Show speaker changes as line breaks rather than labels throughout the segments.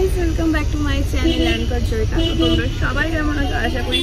Guys, welcome back to my channel anchor Joyita. তো তোমরা সবাই কেমন আছো? আশা করি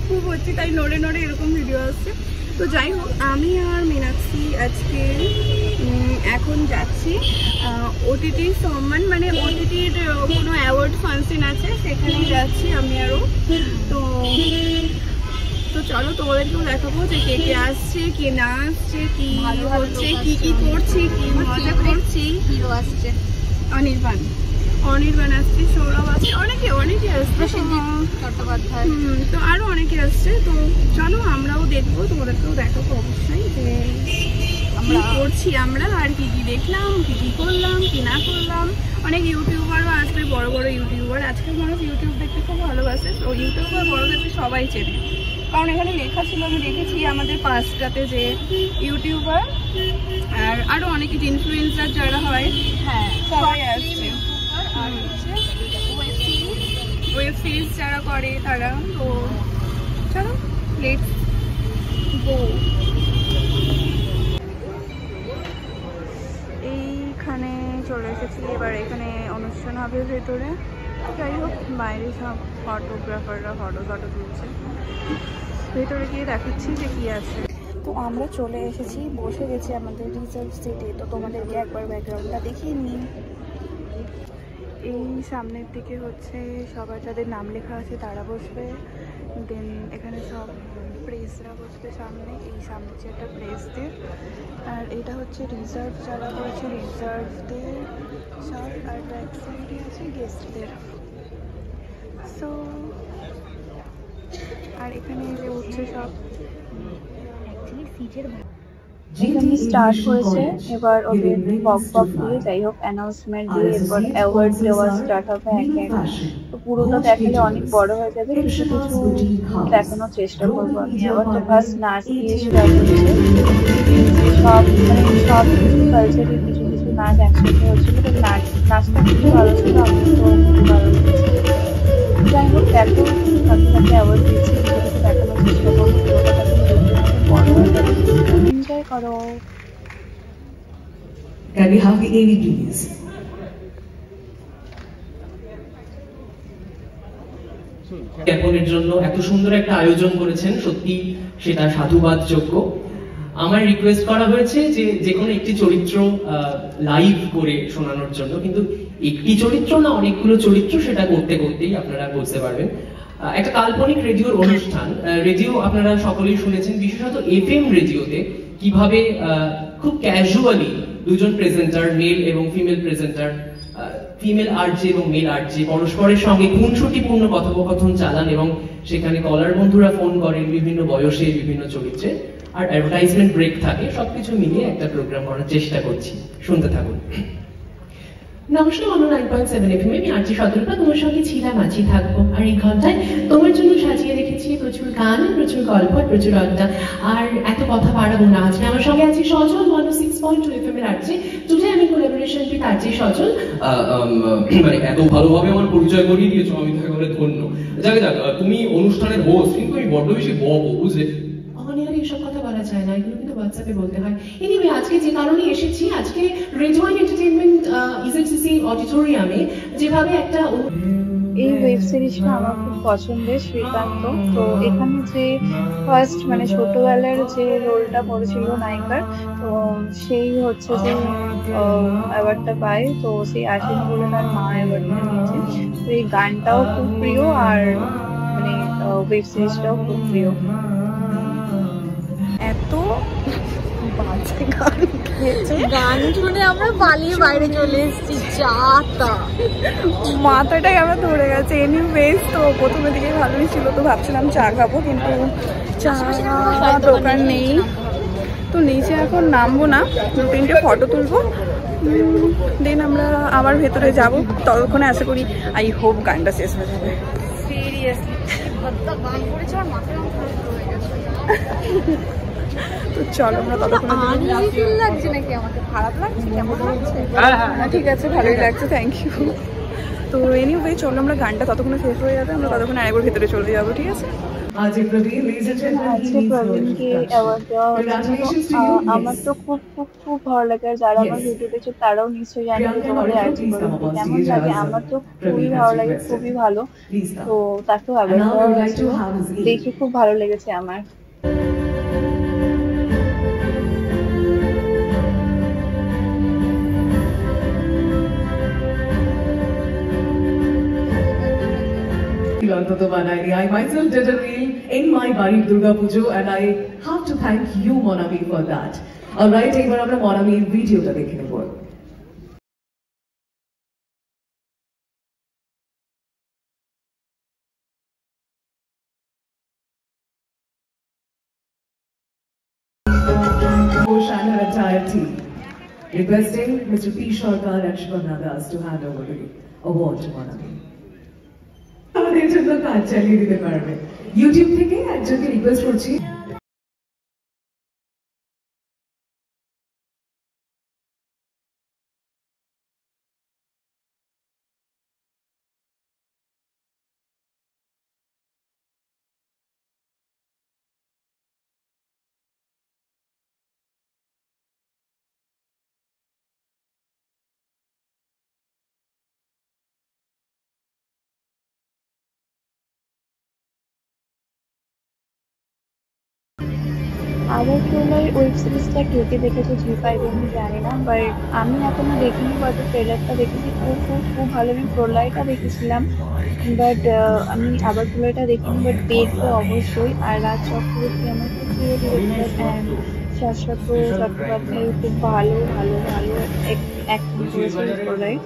খুব হচ্ছে, তাই নড়ে নড়ে এরকম ভিডিও আসছে। তো যাই হোক, আমি আর মীনাক্ষী আজকে এখন যাচ্ছি ওটিটি সম্মান, মানে ওটিটির কোনো অ্যাওয়ার্ড ফাংশন আছে, সেখানে যাচ্ছি আমি আরও। তো চলো তোমাদেরকেও দেখাবো যে কে কে আসছে, কে না আসছে, কি হচ্ছে, কি করছি, কি মজা করছি।
হিরো আসছে,
অনির্বাণ আসছে, সৌরভ আসছে, অনেকে আসছে,
চট্টোপাধ্যায়,
তো আরো অনেকে আসছে। তো চলো আমরাও দেখবো, তোমাদেরকেও দেখাবো অবশ্যই যে কি করছি আমরা, আর কি দেখলাম, কি করলাম, কি না করলাম। অনেক ইউটিউবারও আসবে, বড় বড় ইউটিউবার। আজকাল মানুষ ইউটিউব দেখতে খুব ভালোবাসে, তো ইউটিউবার বড়দেরকে সবাই চেনে, কারণ এখানে লেখা ছিল, আমি দেখেছি আমাদের পাঁচটাতে যে ইউটিউবার আর আরো অনেকে ইনফ্লুয়েন্সার যারা হয়, হ্যাঁ সবাই আসছে।
আর হচ্ছে
ওয়েব সিরিজ যারা করে তারা। তো চলো লেটস গো। এইখানে চলে এসেছি, এবার এখানে অনুষ্ঠান হবে ভেতরে। যাই হোক, বাইরে সব ফটোগ্রাফাররা ফটো তুলছে, ভেতরে গিয়ে দেখাচ্ছি যে কি আছে। তো আমরা চলে এসেছি, বসে গেছি আমাদের রিজার্ভ সিটে। তো তোমাদেরকে একবার ব্যাকগ্রাউন্ডটা দেখিয়ে নিই। এই সামনের দিকে হচ্ছে সবার যাদের নাম লেখা আছে তারা বসবে, দেন এখানে সব প্রেসরা বসবে সামনে, এই সামনে হচ্ছে একটা প্রেসদের, আর এটা হচ্ছে রিজার্ভ যারা করেছে রিজার্ভদের সব, আর ব্যাক সাইডে আছে গেস্টদের। সো আর এখানে যে উঠছে সব এখানে স্টার্ট হয়েছে, এবার ওদের বক দিয়ে যাই হোক অ্যানাউন্সমেন্ট দিয়ে এরপর অ্যাওয়ার্ড দেওয়া স্টার্ট হবে এক এক। তো পুরোটা দেখালে অনেক বড় হয়ে যাবে, কিছু কিছু দেখানোর চেষ্টা করবো আমি। আবার তো ফার্স্ট নাচ দিয়ে স্টার্ট হচ্ছে, সব মানে সব কালচারের কিছু কিছু নাচ একসাথে হচ্ছিল। তো নাচটা খুব ভালো ছিল, আমি তো খুব ভালো লেগেছে। যাই হোক, দেখো সাথে সাথে অ্যাওয়ার্ড দিচ্ছি, কিছু কিছু দেখানোর চেষ্টা করবো, পুরোটা বড় হয়ে যাবে। এনজয় করো।
Can we have the AV please? জ্ঞাপনের জন্য এত সুন্দর একটা আয়োজন করেছেন, সত্যি সেটা সাধুবাদযোগ্য। আমার রিকোয়েস্ট করা হয়েছে যে কোনো একটি চরিত্র লাইভ করে শোনানোর জন্য, কিন্তু একটি চরিত্র না অনেকগুলো চরিত্র, সেটা করতে করতেই আপনারা বুঝতে পারবেন। একটা কাল্পনিক রেডিওর অনুষ্ঠান, রেডিও আপনারা সকলেই শুনেছেন, বিশেষত এফএম রেডিওতে কিভাবে খুব ক্যাজুয়ালি দুজন প্রেজেন্টার, মেল এবং ফিমেল প্রেজেন্টার, ফিমেল আরজে এবং মেল আরজে পরস্পরের সঙ্গে খুনসুটিপূর্ণ কথোপকথন চালান, এবং সেখানে কলার বন্ধুরা ফোন করেন বিভিন্ন বয়সে, বিভিন্ন চরিত্রে, আর অ্যাডভার্টাইজমেন্ট ব্রেক থাকে, সবকিছু মিলিয়ে একটা প্রোগ্রাম করার চেষ্টা করছি। শুনতে থাকুন। নমস্কার, 9.7 FM আমি আরজি সতর্কা তোমার সঙ্গে ছিলাম, আছি থাকবো। আর এই ঘন্টায় তোমার জন্য সাজিয়ে রেখেছি প্রচুর গান, প্রচুর গল্প, প্রচুর আড্ডা। আর এত কথা বাড়াবো না, আজকে আমার সঙ্গে আছে সজল 106.2 FM এর আরজি। টুডে আমি কোলাবোরেশন উইথ আরজি সজল।
মানে এত ভালোভাবে আমার পরিচয় করিয়ে দিয়েছো, আমি একেবারে ধন্য। যাক, তুমি অনুষ্ঠানের হোস্ট, কিন্তু আমি বড্ড বেশি বকো, বুঝলে?
অনিয়ারে এসব কথা বলা যায় না, এগুলো কিন্তু হোয়াটসঅ্যাপে বলতে হয়। এনিওয়ে, আজকে যে কারণে এসেছি, আজকে রেড ওয়াইন এন্টারটেইনমেন্ট ইজেডসিসি অডিটোরিয়ামে যেভাবে একটা
এই ওয়েব সিরিজটা আমার খুব পছন্দের, শ্রীকান্ত। তো এখানে যে ফার্স্ট মানে ছোটবেলার যে রোলটা করেছিল নায়িকার, তো সেই হচ্ছে যে অ্যাওয়ার্ডটা পায়। তো সেই আসেনি বলে তার মা অ্যাওয়ার্ডটা নিয়েছে। তো এই গানটাও খুব প্রিয়, আর মানে ওয়েব সিরিজটাও খুব প্রিয়। এত বাজে
গান শুনে আমরা পালিয়ে বাইরে চলে এসেছি,
মাথাটাই আমার ধরে গেছে। এনিওয়েজ, তো প্রথমের দিকে ভালোই ছিল, তো ভাবছিলাম চা খাবো, কিন্তু চা দোকান নেই। তো নিচে এখন নামবো না, 2-3টে ফটো তুলবো, দেন আমরা আবার ভেতরে যাব। ততক্ষণে আশা করি, আই হোপ গানটা শেষ হয়ে যাবে।
সিরিয়াসলি গান করেছে, আমার মাথায় হয়ে গেছে।
তো চলো আমরা ততক্ষণে
লাগছে নাকি, আমাকে খারাপ লাগছে, কেমন লাগছে?
হ্যাঁ ঠিক আছে, ভালোই লাগছে, থ্যাংক ইউ। তো এনিওয়ে চলো আমরা গানটা ততক্ষণে শেষ হয়ে যাবে, আমরা ততক্ষণে আরেকবার ভেতরে চলে যাবো, ঠিক আছে? আজকে প্রবীণকে অ্যাওয়ার্ড দেওয়া হচ্ছে। আমার তো খুব খুব খুব ভালো লাগে, আর যারা আমার ভিডিও দেখছে তারাও নিশ্চয়ই জানে যে তোমাদের আরজি প্রবীণকে কেমন লাগে। আমার তো খুবই ভালো লাগে, খুবই ভালো। তো তাকেও অ্যাওয়ার্ড দেওয়া হয়েছিল, দেখে খুব ভালো লেগেছে আমার।
I myself did a reel in my Bari Durga Pujo and I have to thank you Monami for that. Alright, এবার আমরা Monamiর ভিডিওটা দেখে নেব। And her entire team. Requesting Mr. P. Sharkar and Shivana Das to hand over the award to Monami. আমাদের জন্য কাজ চালিয়ে দিতে পারবে। ইউটিউব থেকে একজনকে রিকোয়েস্ট করছি,
আবার প্রলয় ওয়েব সিরিজটা কে কে দেখেছে জি5 আমি জানি না, বাট আমি এখনো দেখিনি, হয়তো ট্রেলারটা দেখেছি। খুব খুব খুব ভালো। আমি প্রলয়টা দেখেছিলাম, বাট আমি আবার প্রলয়টা দেখিনি, বাট দেখবো অবশ্যই। আর রাজ চক্রবর্তী আমার খুব প্রিয় ডিরেক্টর, অ্যান্ড শাশ্বত চট্টোপাধ্যায় খুব ভালো ভালো ভালো অ্যাক্টিং করেছে প্রলয়।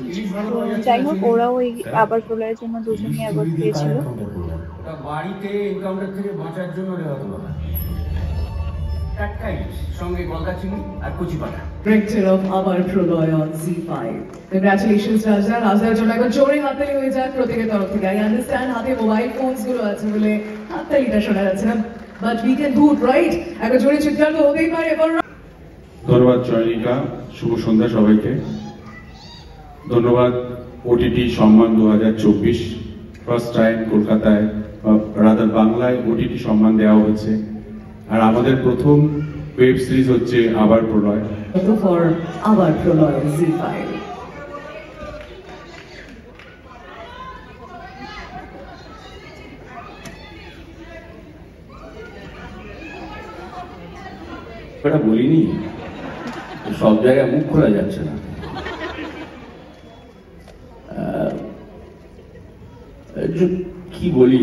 তো যাই হোক, ওরাও এই আবার প্রলয়ের জন্য দুজনই অ্যাওয়ার্ড পেয়েছিল।
বাড়িতে এনকাউন্টার থেকে বাঁচার জন্য
Director of Amar Proloy on Z5. Congratulations Raja. Rajaর জন্য একবার জোরে হাততালি হয়ে যাক প্রত্যেকের তরফ থেকে। I understand হাতে মোবাইল ফোনস গুলো আছে বলে হাততালিটা শোনা যাচ্ছে না, but we can do it right. একবার জোরে চিৎকার তো হতেই পারে।
ধন্যবাদ চয়নিকা, শুভ সন্ধ্যা সবাইকে। ধন্যবাদ ওটিটি সম্মান 2024। ফার্স্ট টাইম কলকাতায় রাদার বাংলায় ওটিটি সম্মান দেওয়া হয়েছে, আর আমাদের প্রথম ওয়েব সিরিজ হচ্ছে আবার প্রলয়।
ফর আবার প্রলয় Z5।
এটা বলিনি, সব জায়গায় মুখ খোলা যাচ্ছে না। কি বলি,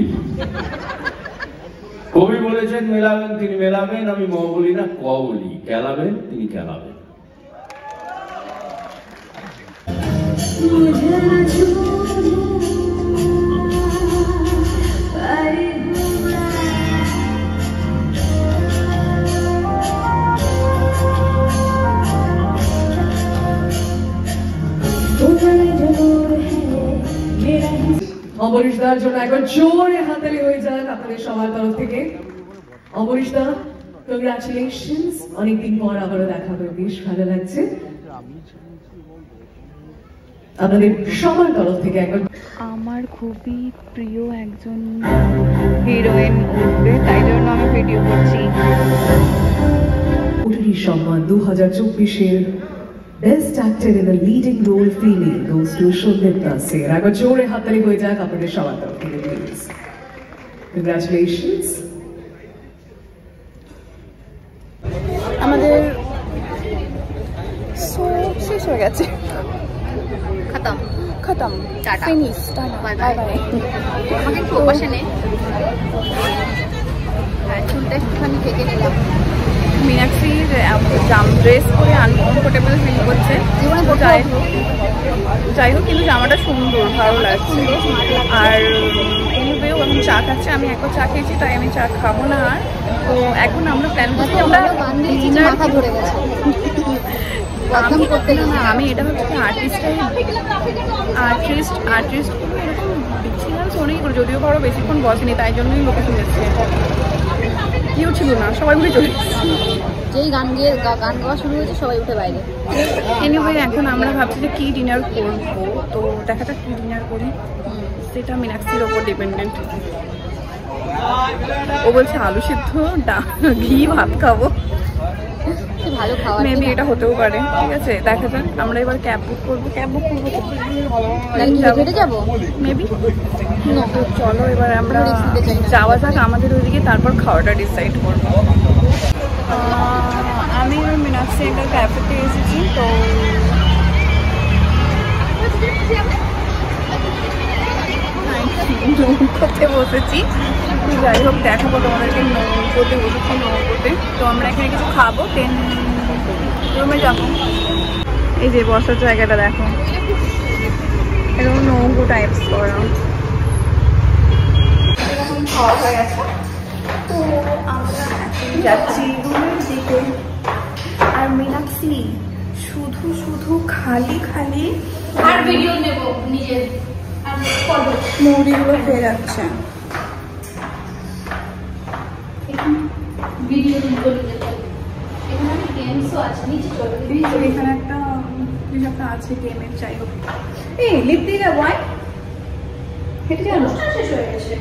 কবি বলেছেন মেলাবেন তিনি মেলাবেন, আমি ম বলি না ক বলি, কেলাবেন তিনি কেলাবেন।
অমরিশ দার জন্য একবার জোরে হাততালি হয়ে যাক আপনাদের সবার তরফ থেকে। অমরিশ দা, কংগ্রাচুলেশনস, অনেকদিন পর আবারও দেখা হবে, বেশ ভালো লাগছে। আপনাদের সবার তরফ থেকে একবার।
আমার খুবই প্রিয় একজন হিরোইন উঠবে, তাই জন্য আমি ভিডিও করছি।
ওটিটি সম্মান 2024-এর Best actor in a leading role female goes to Shobhita Singh. একবার জোরে হাততালি হয়ে যাক আপনাদের সবার তরফ থেকে, প্লিজ। Congratulations.
আমাদের শেষ হয়ে গেছে, খতম, ফিনিশ, বাই বাই। আমাকে একটু বসে নে, চুলটা একটুখানি কেটে নিলাম। মীনাক্ষীর জাম ড্রেস পরে আনকমফোর্টেবল ফিল করছে, যাই হোক কিন্তু জামাটা সুন্দর, ভালো লাগছে। আর এনিওয়েও আমি চা খাচ্ছি, আমি একবার চা খেয়েছি তাই আমি চা খাবো না। আর তো এখন আমরা প্ল্যান করছি, আমরা মাথা ধরে গেছে না, আমি এটা হচ্ছে আর্টিস্ট এরকম দেখছিলাম অনেক করে, যদিও বড় বেশিক্ষণ বসেনি, তাই জন্যই লোকেশন এসছে। কেউ ছিল না, সবাই উঠে চলে এসেছে। যেই গান গাওয়া শুরু হয়েছে সবাই উঠে বাইরে। এনিওয়ে এখন আমরা ভাবছি যে কী ডিনার করবো, তো দেখা যাক কী ডিনার করি, সেটা মীনাক্ষীর ওপর ডিপেন্ডেন্ট। ও বলছে আলু সিদ্ধ ঘি ভাত খাবো,
ভালো খাওয়া
মেবি এটা হতেও পারে। ঠিক আছে দেখা যাক। আমরা এবার ক্যাব বুক করবো
হেঁটে যাবো
মেবি। চলো এবার আমরা যাওয়া যাক আমাদের ওইদিকে, তারপর খাওয়াটা ডিসাইড করবো। আমি মীনাক্ষী একটা ক্যাফেতে এসেছি, তো নৌকোতে বসেছি। যাই হোক দেখাবো তোমাদেরকে, নৌকোতে বসেছি নৌকোতে। তো আমরা এখানে কিছু খাবো, 10 রুমে যাবো। এই যে বসার জায়গাটা দেখো, এরকম নৌকো টাইপস করা। এরকম খাওয়া হয়ে গেছে, তো আমরা এখন যাচ্ছি রুমের দিকে। আর মীনাক্ষী শুধু শুধু খালি খালি
আর ভিডিও নেব নিজের আর করব,
মুড়িগুলো খেয়ে যাচ্ছে।
ভিডিও নেব নিজের। এখানে আমি গেমসও আছে, নিচে চলো।
এই তো এখানে একটা কিছু একটা আছে গেমের। যাই হোক, এই লিপ দিয়ে যাবো, হেঁটে যাবো।
শেষ হয়ে গেছে।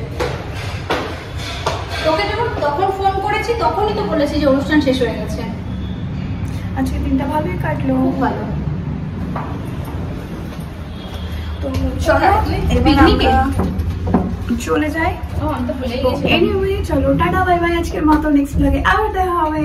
তোকে যখন তখন ফোন করেছি তখনই তো বলেছি যে অনুষ্ঠান শেষ হয়ে গেছে।
আজকে দিনটা ভালোই কাটলো,
খুব ভালো।
তো
চলো
পিকনিকে চলে যাই।
আমি তো ভুলেই গেছি।
এনিওয়ে চলো টাটা বাই বাই, আজকের মতো নেক্সট ব্লগে আবার দেখা হবে।